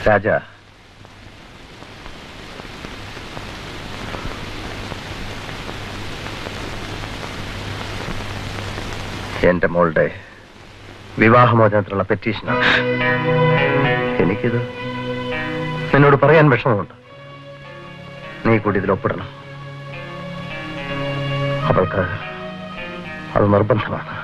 രാജ, എന്റെ മോളുടെ വിവാഹമോചനത്തിനുള്ള പെറ്റീഷനാണ്. എനിക്കിത് നിന്നോട് പറയാൻ വിഷമമുണ്ട്. നീ കൂടി ഇതിൽ ഒപ്പിടണം. അവൾക്ക് അത് നിർബന്ധമാണ്.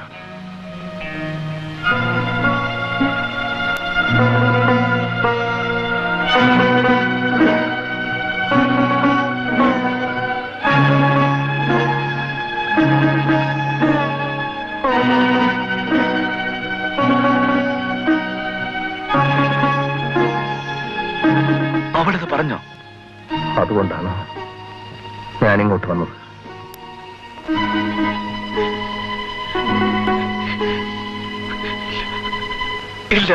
അവളിത് പറഞ്ഞോ? അതുകൊണ്ടാണ് ഞാനിങ്ങോട്ട് വന്നത്. ഇല്ല,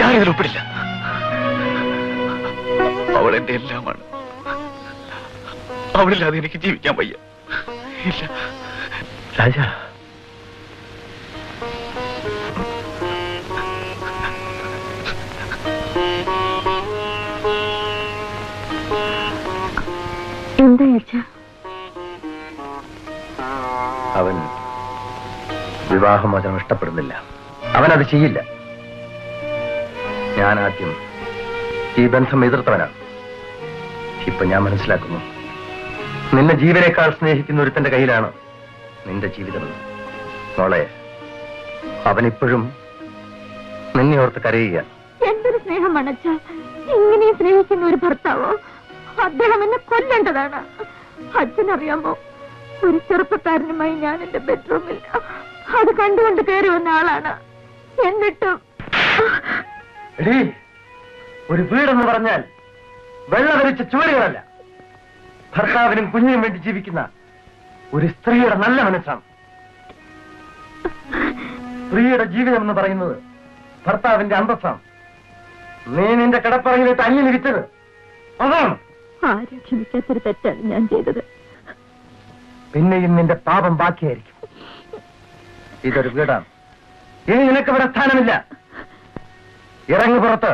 ഞാനിതിൽ ഒപ്പിടില്ല. അവൾ എന്റെ എല്ലാമാണ്. അവളില്ലാതെ എനിക്ക് ജീവിക്കാൻ വയ്യ. ഇല്ല രാജ, എന്താ അച്ഛാ? അവൻ വിവാഹമോചനം ഇഷ്ടപ്പെടുന്നില്ല. അവനത് ചെയ്യില്ല. ഞാൻ ആദ്യം ഈ ബന്ധം എതിർത്തവനാണ്. ഇപ്പൊ ഞാൻ മനസ്സിലാക്കുന്നു, നിന്നെ ജീവനേക്കാൾ സ്നേഹിക്കുന്ന ഒരുത്തന്റെ കയ്യിലാണ് നിന്റെ ജീവിതമെന്ന്. മോളെ, അവനിപ്പോഴും നിന്നെ ഓർത്ത് കരയുക. എന്തൊരു സ്നേഹമാണ് അച്ഛാ! ഇങ്ങനെയും സ്നേഹിക്കുന്ന ഒരു ഭർത്താവോ? അദ്ദേഹം എന്നെ കൊല്ലേണ്ടതാണ്. അച്ഛനറിയാമോ, ഒരു ചെറുപ്പക്കാരനുമായി ഞാൻ എന്റെ ബെഡ്റൂമിൽ അത് കണ്ടുകൊണ്ട് കയറി വന്ന ആളാണ്. എന്നിട്ടും ഒരു വീടെന്ന് പറഞ്ഞാൽ വെള്ളമരിച്ച ചുവരുകളല്ല, ഭർത്താവിനും കുഞ്ഞിനും വേണ്ടി ജീവിക്കുന്ന ഒരു സ്ത്രീയുടെ നല്ല മനസ്സാണ്. സ്ത്രീയുടെ ജീവിതം എന്ന് പറയുന്നത് ഭർത്താവിന്റെ അന്തസ്സാണ്. നീ നിന്റെ കിടപ്പറയിലേക്ക് അന്യം വിറ്റത് അതാണ്. ആരും ക്ഷമിക്കാത്തൊരു തെറ്റാണ് ഞാൻ ചെയ്തത്. പിന്നെയും നിന്റെ പാപം ബാക്കിയായിരിക്കും. ഇതൊരു വീടാണ്. ഇനി നിനക്ക് ഇവിടെ സ്ഥാനമില്ല. ഇറങ്ങി പുറത്ത്.